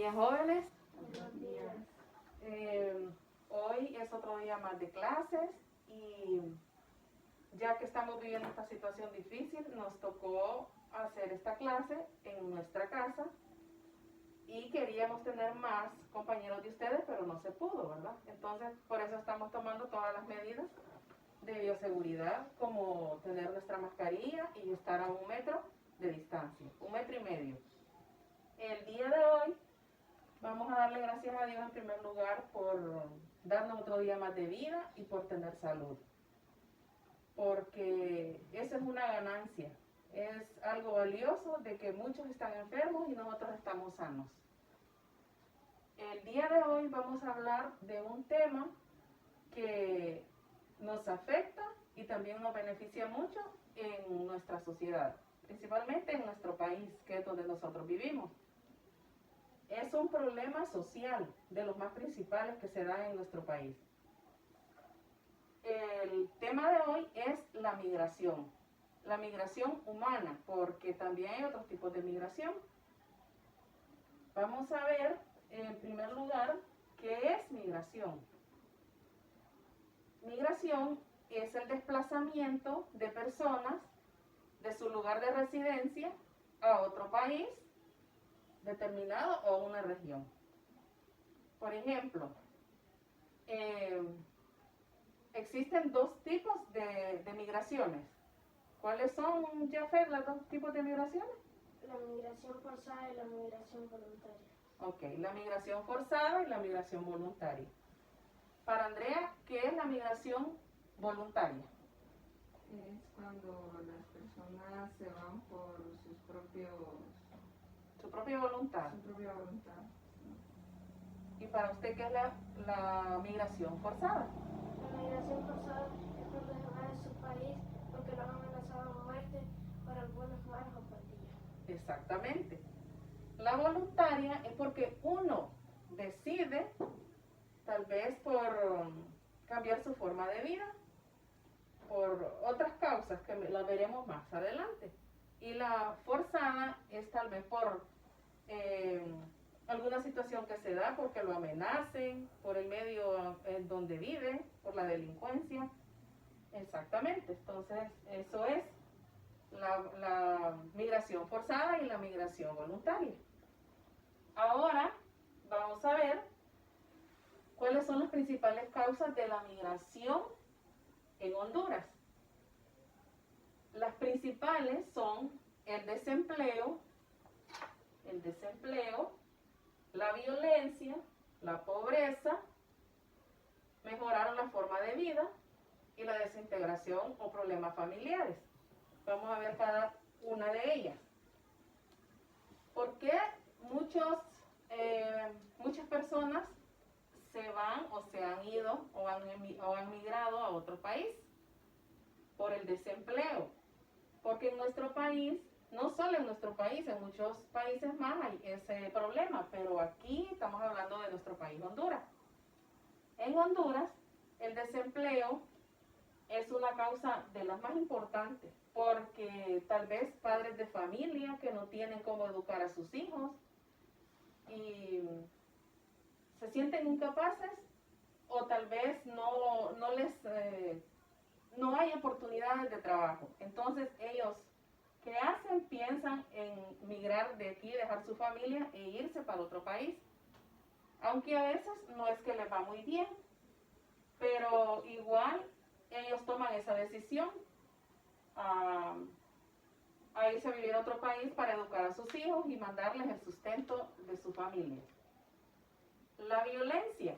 días, jóvenes. Buenos días. Hoy es otro día más de clases y ya que estamos viviendo esta situación difícil, nos tocó hacer esta clase en nuestra casa y queríamos tener más compañeros de ustedes, pero no se pudo, ¿verdad? Entonces, por eso estamos tomando todas las medidas de bioseguridad, como tener nuestra mascarilla y estar a 1 metro de distancia, 1,5 metros. El día de hoy vamos a darle gracias a Dios en primer lugar por darnos otro día más de vida y por tener salud. Porque eso es una ganancia, es algo valioso de que muchos están enfermos y nosotros estamos sanos. El día de hoy vamos a hablar de un tema que nos afecta y también nos beneficia mucho en nuestra sociedad, principalmente en nuestro país, que es donde nosotros vivimos. Es un problema social de los más principales que se da en nuestro país. El tema de hoy es la migración humana, porque también hay otros tipos de migración. Vamos a ver, en primer lugar, ¿qué es migración? Migración es el desplazamiento de personas de su lugar de residencia a otro país determinado o una región. Por ejemplo, existen dos tipos de migraciones. ¿Cuáles son, Jafet, los dos tipos de migraciones? La migración forzada y la migración voluntaria. Ok, la migración forzada y la migración voluntaria. Para Andrea, ¿qué es la migración voluntaria? Es cuando las personas se van por su propia voluntad. voluntad. ¿Y para usted qué es la migración forzada? La migración forzada es cuando se va de su país porque lo han amenazado de muerte por algunos malos o pandillas. Exactamente. La voluntaria es porque uno decide, tal vez por cambiar su forma de vida, por otras causas que las veremos más adelante. Y la forzada es tal vez por alguna situación que se da, porque lo amenacen, por el medio en donde vive, por la delincuencia. Exactamente, entonces eso es la migración forzada y la migración voluntaria. Ahora vamos a ver cuáles son las principales causas de la migración en Honduras. Las principales son el desempleo, la violencia, la pobreza, mejorar la forma de vida y la desintegración o problemas familiares. Vamos a ver cada una de ellas. ¿Por qué muchas personas se van o se han ido o han migrado a otro país? Por el desempleo. Porque en nuestro país, no solo en nuestro país, en muchos países más hay ese problema, pero aquí estamos hablando de nuestro país, Honduras. En Honduras, el desempleo es una causa de las más importantes, porque tal vez padres de familia que no tienen cómo educar a sus hijos y se sienten incapaces, o tal vez no hay oportunidades de trabajo. Entonces ellos, ¿qué hacen? Piensan en migrar de aquí, dejar su familia e irse para otro país. Aunque a veces no es que les va muy bien, pero igual ellos toman esa decisión a irse a vivir a otro país para educar a sus hijos y mandarles el sustento de su familia. La violencia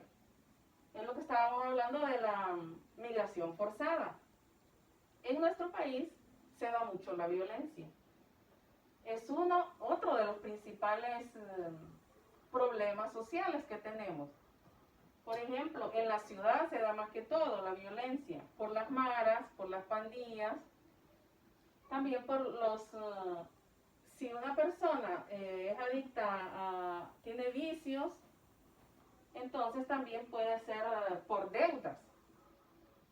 es lo que estábamos hablando de la migración forzada. En nuestro país se da mucho la violencia. Es otro de los principales problemas sociales que tenemos. Por ejemplo, en la ciudad se da más que todo la violencia por las maras, por las pandillas, también por si una persona es adicta tiene vicios, entonces también puede ser por deudas,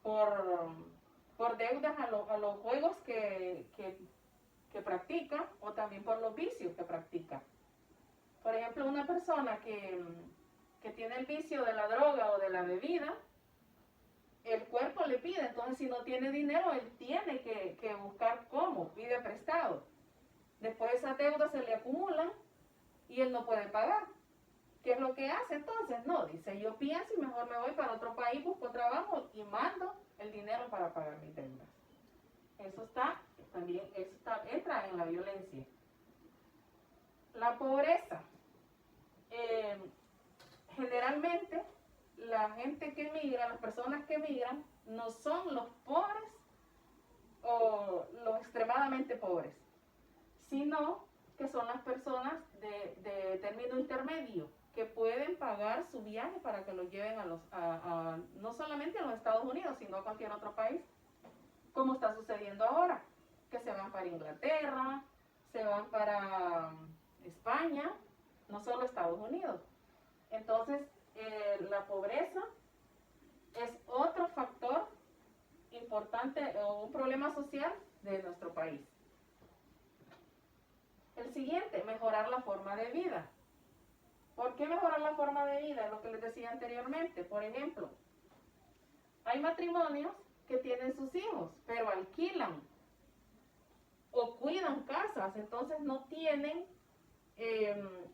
por deudas a los juegos que practica o también por los vicios que practica. Por ejemplo, una persona que tiene el vicio de la droga o de la bebida, el cuerpo le pide, entonces si no tiene dinero, él tiene que buscar cómo, pide prestado. Después esas deudas se le acumulan y él no puede pagar. ¿Qué es lo que hace entonces? No, dice, yo pienso y mejor me voy para otro país, busco trabajo y mando el dinero para pagar mis deudas. Entra en la violencia. La pobreza. Generalmente la gente que migra, las personas que migran, no son los pobres o los extremadamente pobres, sino que son las personas de término intermedio, que pueden pagar su viaje para que los lleven no solamente a los Estados Unidos, sino a cualquier otro país, como está sucediendo ahora, que se van para Inglaterra, se van para España, no solo Estados Unidos. Entonces, la pobreza es otro factor importante o un problema social de nuestro país. El siguiente, mejorar la forma de vida. ¿Por qué mejorar la forma de vida? Es lo que les decía anteriormente. Por ejemplo, hay matrimonios que tienen sus hijos, pero alquilan o cuidan casas, entonces no tienen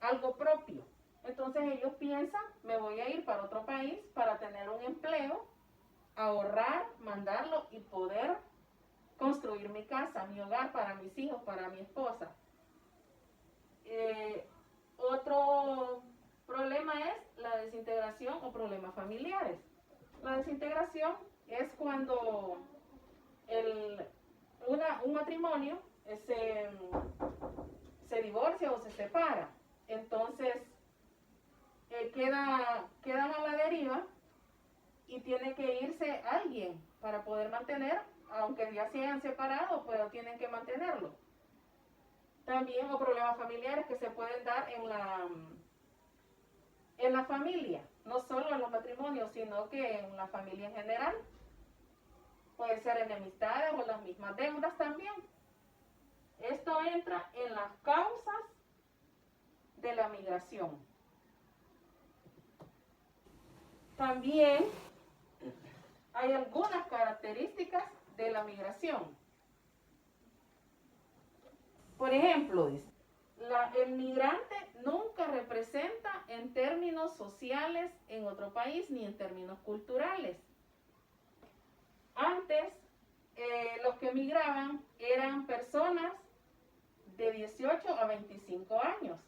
algo propio. Entonces ellos piensan, me voy a ir para otro país para tener un empleo, ahorrar, mandarlo y poder construir mi casa, mi hogar para mis hijos, para mi esposa. Otro problema es la desintegración o problemas familiares. La desintegración es cuando un matrimonio se divorcia o se separa. Entonces quedan a la deriva y tiene que irse alguien para poder mantener, aunque ya se hayan separado, pero tienen que mantenerlo. También o problemas familiares que se pueden dar en la familia, no solo en los matrimonios, sino que en la familia en general. Puede ser enemistades o las mismas deudas también. Esto entra en las causas de la migración. También hay algunas características de la migración. Por ejemplo, el migrante nunca representa en términos sociales en otro país ni en términos culturales. Antes, los que migraban eran personas de 18 a 25 años.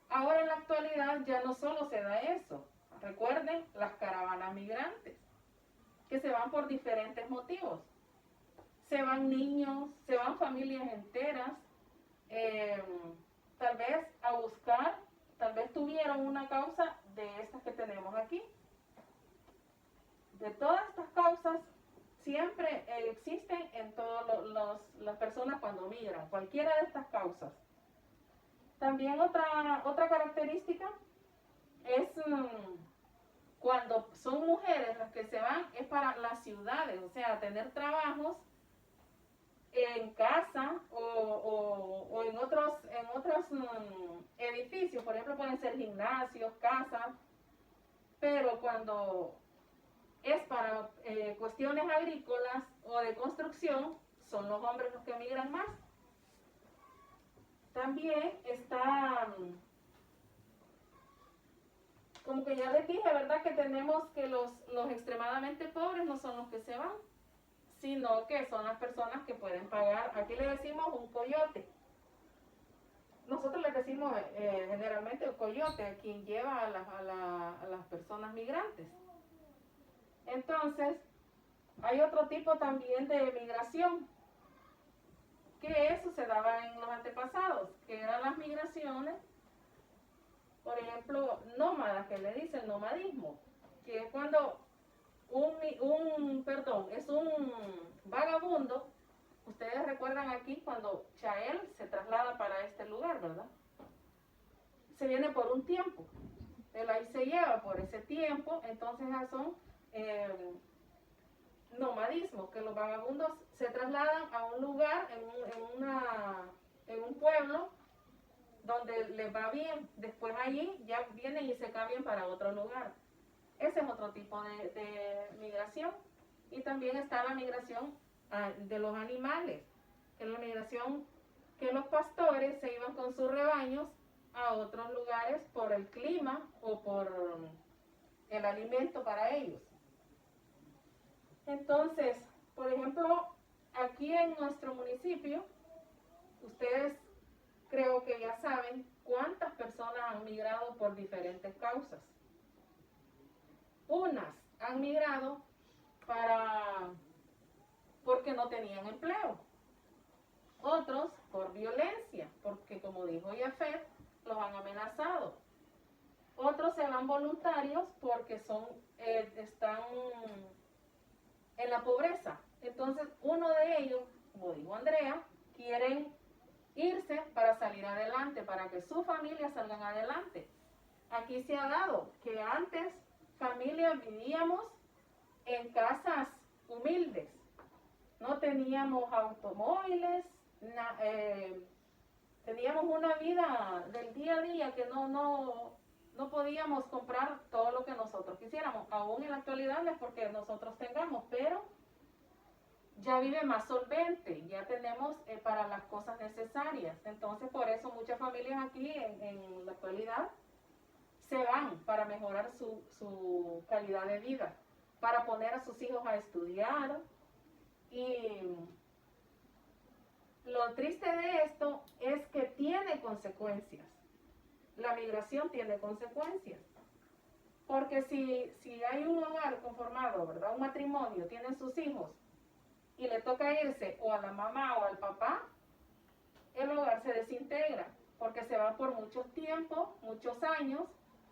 Ahora en la actualidad ya no solo se da eso. Recuerden las caravanas migrantes, que se van por diferentes motivos. Se van niños, se van familias enteras, tal vez a buscar, tal vez tuvieron una causa de estas que tenemos aquí. De todas estas causas siempre existen en todas las personas cuando migran, cualquiera de estas causas. También otra característica es cuando son mujeres las que se van, es para las ciudades, o sea, tener trabajos en casa o en otros edificios, por ejemplo, pueden ser gimnasios, casas, pero cuando es para cuestiones agrícolas o de construcción, son los hombres los que migran más. También está, como que ya les dije, ¿verdad? Que tenemos que los extremadamente pobres no son los que se van, sino que son las personas que pueden pagar. Aquí le decimos un coyote. Nosotros le decimos generalmente el coyote a quien lleva a las personas migrantes. Entonces, hay otro tipo también de migración, que eso se daba en los antepasados, que eran las migraciones, por ejemplo, nómadas, que le dicen nomadismo, que es cuando es un vagabundo. Ustedes recuerdan aquí cuando Chael se traslada para este lugar, ¿verdad? Se viene por un tiempo, él ahí se lleva por ese tiempo, entonces ya son nomadismo, que los vagabundos se trasladan a un lugar, en un pueblo, donde les va bien. Después allí ya vienen y se cambian para otro lugar. Ese es otro tipo de migración. Y también está la migración de los animales, que es la migración que los pastores se iban con sus rebaños a otros lugares por el clima o por el alimento para ellos. Entonces, por ejemplo, aquí en nuestro municipio, ustedes creo que ya saben cuántas personas han migrado por diferentes causas. Unas han migrado porque no tenían empleo. Otros por violencia, porque como dijo Yafet, los han amenazado. Otros se van voluntarios porque están en la pobreza. Entonces, uno de ellos, como dijo Andrea, quieren irse para salir adelante, para que sus familias salgan adelante. Aquí se ha dado que antes familias vivíamos en casas humildes, no teníamos automóviles, teníamos una vida del día a día que no podíamos comprar todo lo que nosotros quisiéramos. Aún en la actualidad no es porque nosotros tengamos, pero ya vive más solvente, ya tenemos para las cosas necesarias. Entonces, por eso muchas familias aquí en la actualidad se van para mejorar su calidad de vida, para poner a sus hijos a estudiar. Y lo triste de esto es que tiene consecuencias. La migración tiene consecuencias. Porque si hay un hogar conformado, ¿verdad? Un matrimonio, tienen sus hijos, y le toca irse o a la mamá o al papá, el hogar se desintegra, porque se va por mucho tiempo, muchos años,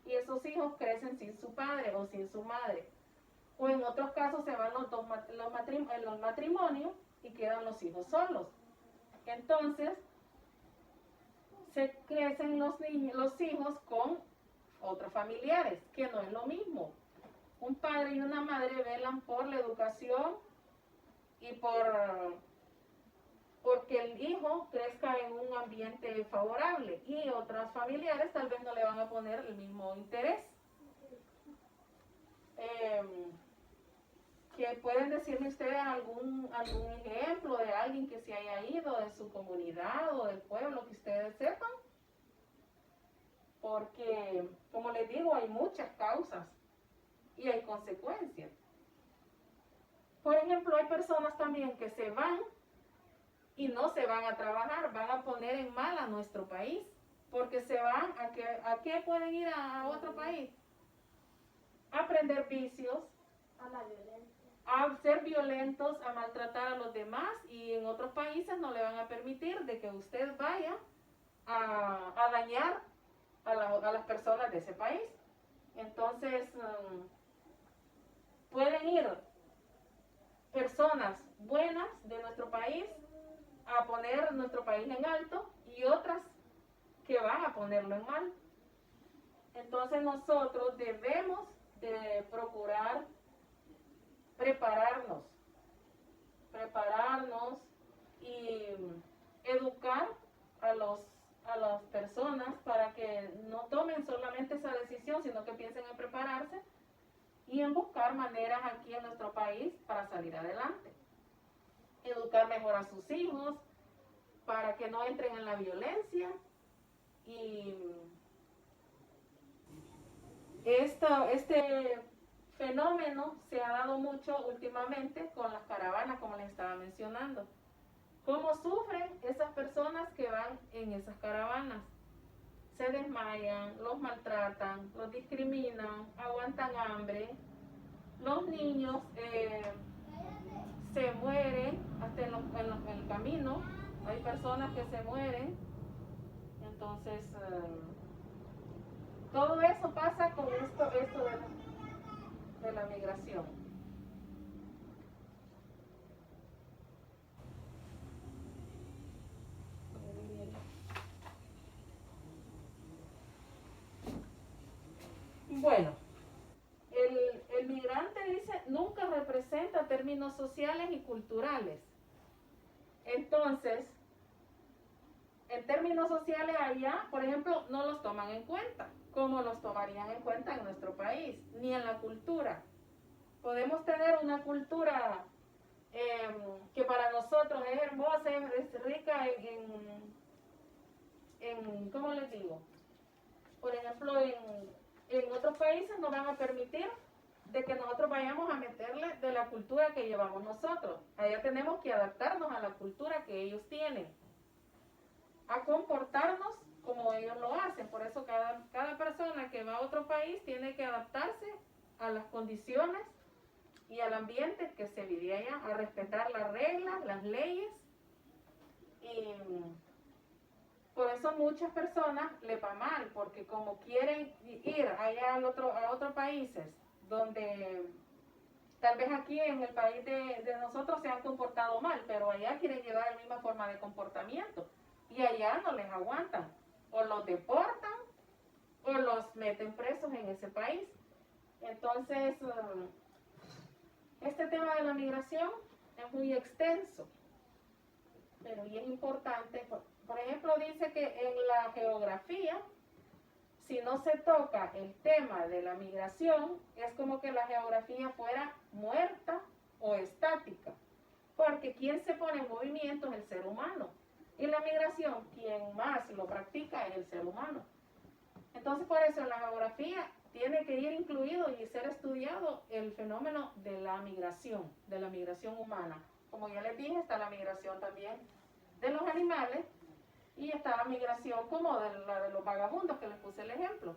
y esos hijos crecen sin su padre o sin su madre. O en otros casos se van los matrimonios y quedan los hijos solos. Entonces, se crecen los hijos con otros familiares, que no es lo mismo. Un padre y una madre velan por la educación y porque el hijo crezca en un ambiente favorable, y otros familiares tal vez no le van a poner el mismo interés. Que pueden decirme ustedes algún ejemplo de alguien que se haya ido de su comunidad o del pueblo que ustedes sepan, porque como les digo, hay muchas causas y hay consecuencias. Por ejemplo, hay personas también que se van y no se van a trabajar, van a poner en mal a nuestro país, porque se van ¿a qué pueden ir a otro país? A aprender vicios, A la violencia. a ser violentos, a maltratar a los demás, y en otros países no le van a permitir de que usted vaya a dañar a las personas de ese país. Entonces, pueden ir personas buenas de nuestro país a poner nuestro país en alto, y otras que van a ponerlo en mal. Entonces nosotros debemos de procurar prepararnos y educar a las personas para que no tomen solamente esa decisión, sino que piensen en prepararse y en buscar maneras aquí en nuestro país para salir adelante. Educar mejor a sus hijos para que no entren en la violencia. Y este fenómeno se ha dado mucho últimamente con las caravanas, como les estaba mencionando. ¿Cómo sufren esas personas que van en esas caravanas? Se desmayan, los maltratan, los discriminan, aguantan hambre. Los niños se mueren hasta en el camino. Hay personas que se mueren. Entonces, todo eso pasa con esto de la migración. Bueno, el migrante dice nunca representa términos sociales y culturales. Entonces, en términos términos sociales allá, por ejemplo, no los toman en cuenta, como los tomarían en cuenta en nuestro país, ni en la cultura. Podemos tener una cultura que para nosotros es hermosa, es rica ¿cómo les digo? Por ejemplo, en otros países no van a permitir de que nosotros vayamos a meterle de la cultura que llevamos nosotros. Allá tenemos que adaptarnos a la cultura que ellos tienen, a comportarnos como ellos lo hacen. Por eso cada persona que va a otro país tiene que adaptarse a las condiciones y al ambiente que se vive allá, a respetar las reglas, las leyes. Y por eso muchas personas le va mal, porque como quieren ir allá a otros países, donde tal vez aquí en el país de nosotros se han comportado mal, pero allá quieren llevar la misma forma de comportamiento. Y allá no les aguantan. O los deportan o los meten presos en ese país. Entonces, este tema de la migración es muy extenso, pero y es importante. Por ejemplo, dice que en la geografía, si no se toca el tema de la migración, es como que la geografía fuera muerta o estática, porque quien se pone en movimiento es el ser humano, y la migración, quien más lo practica es el ser humano. Entonces, por eso en la geografía tiene que ir incluido y ser estudiado el fenómeno de la migración humana. Como ya les dije, está la migración también de los animales, y está la migración como la de los vagabundos, que les puse el ejemplo.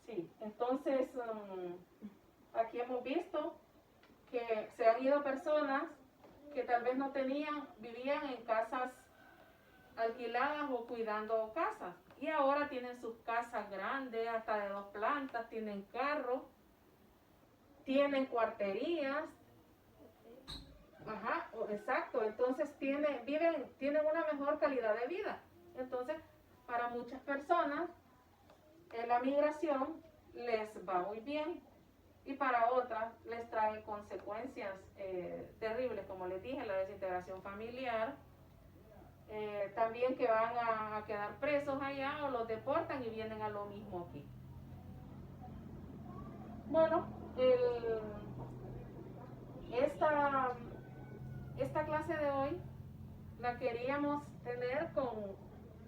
Sí, entonces aquí hemos visto que se han ido personas que tal vez no vivían en casas alquiladas o cuidando casas, y ahora tienen sus casas grandes, hasta de 2 plantas, tienen carros, tienen cuarterías. Ajá, exacto. Entonces tienen una mejor calidad de vida. Entonces, para muchas personas, la migración les va muy bien, y para otras les trae consecuencias terribles, como les dije, la desintegración familiar, también que van a quedar presos allá o los deportan y vienen a lo mismo aquí. Bueno, esta clase de hoy la queríamos tener con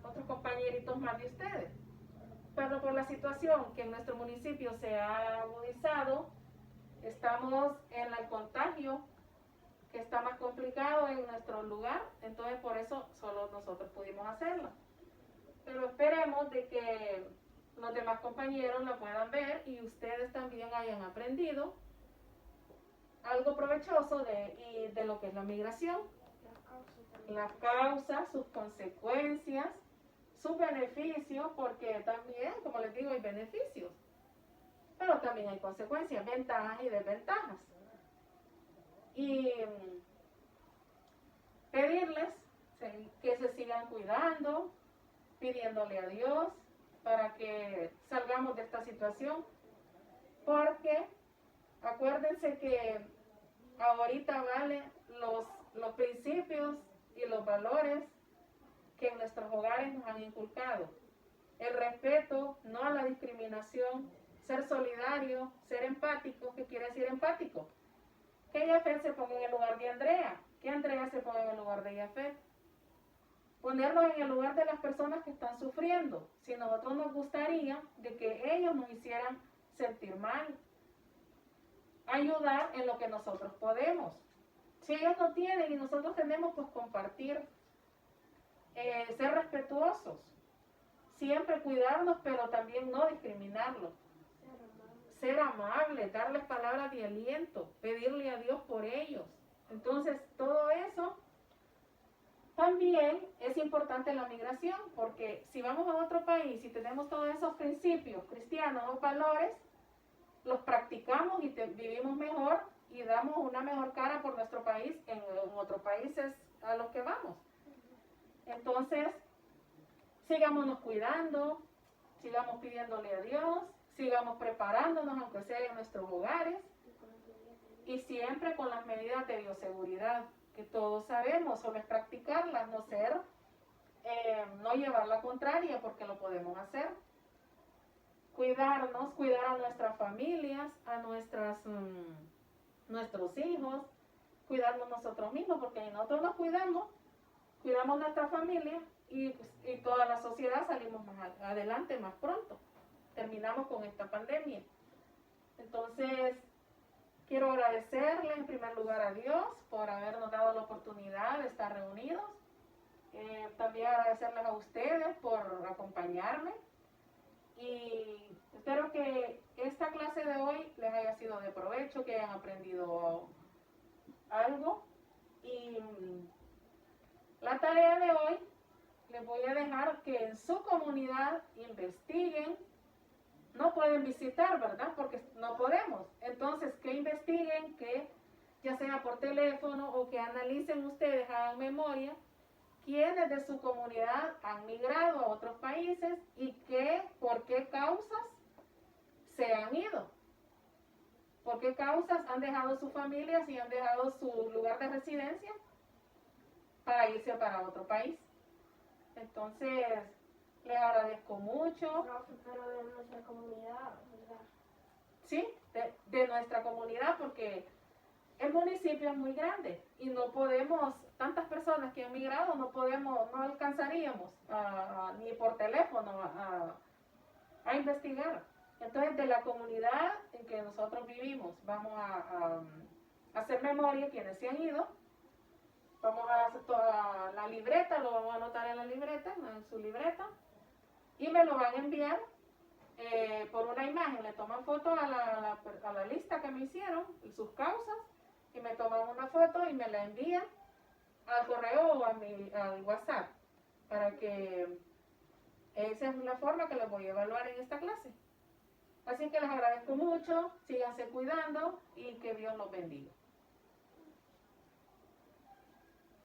otros compañeritos más de ustedes, pero por la situación que en nuestro municipio se ha agudizado, estamos en el contagio que está más complicado en nuestro lugar, entonces por eso solo nosotros pudimos hacerla. Pero esperemos de que los demás compañeros la puedan ver y ustedes también hayan aprendido algo provechoso de lo que es la migración, las causas, sus consecuencias, sus beneficios, porque también, como les digo, hay beneficios, pero también hay consecuencias, ventajas y desventajas. Y pedirles que se sigan cuidando, pidiéndole a Dios para que salgamos de esta situación, porque acuérdense que ahorita valen los principios y los valores que en nuestros hogares nos han inculcado. El respeto, no a la discriminación, ser solidario, ser empático. ¿Qué quiere decir empático? Que Yafet se ponga en el lugar de Andrea, que Andrea se ponga en el lugar de Yafet. Ponernos en el lugar de las personas que están sufriendo. Si nosotros nos gustaría de que ellos nos hicieran sentir mal, ayudar en lo que nosotros podemos. Si ellos no tienen y nosotros tenemos, pues compartir, ser respetuosos, siempre cuidarnos, pero también no discriminarlos, ser amables, darles palabras de aliento, pedirle a Dios por ellos. Entonces, todo eso también es importante en la migración, porque si vamos a otro país y tenemos todos esos principios cristianos o valores, los practicamos y vivimos mejor y damos una mejor cara por nuestro país en otros países a los que vamos. Entonces, sigámonos cuidando, sigamos pidiéndole a Dios, sigamos preparándonos, aunque sea en nuestros hogares, y siempre con las medidas de bioseguridad, que todos sabemos, solo es practicarlas, no ser no llevar la contraria porque lo podemos hacer. Cuidarnos, cuidar a nuestras familias, a nuestros hijos, cuidarnos nosotros mismos, porque si nosotros nos cuidamos, cuidamos nuestra familia y toda la sociedad salimos más adelante, más pronto. Terminamos con esta pandemia. Entonces, quiero agradecerle en primer lugar a Dios por habernos dado la oportunidad de estar reunidos. También agradecerles a ustedes por acompañarme. Y espero que esta clase de hoy les haya sido de provecho, que hayan aprendido algo. Y la tarea de hoy les voy a dejar que en su comunidad investiguen. No pueden visitar, ¿verdad? Porque no podemos. Entonces, que investiguen, que ya sea por teléfono o que analicen ustedes, hagan memoria, quiénes de su comunidad han migrado a otros países y por qué causas se han ido. ¿Por qué causas han dejado sus familias y han dejado su lugar de residencia para irse para otro país? Entonces, les agradezco mucho. Profe, pero de nuestra comunidad, ¿verdad? Sí, de nuestra comunidad, porque el municipio es muy grande y no podemos, tantas personas que han migrado, no alcanzaríamos ni por teléfono a investigar. Entonces, de la comunidad en que nosotros vivimos, vamos a hacer memoria quienes se han ido. Vamos a hacer toda la libreta, lo vamos a anotar en la libreta, en su libreta, y me lo van a enviar por una imagen. Le toman foto a la lista que me hicieron, sus causas, y me toman una foto y me la envían al correo o al WhatsApp, para que esa es la forma que les voy a evaluar en esta clase. Así que les agradezco mucho, síganse cuidando y que Dios los bendiga.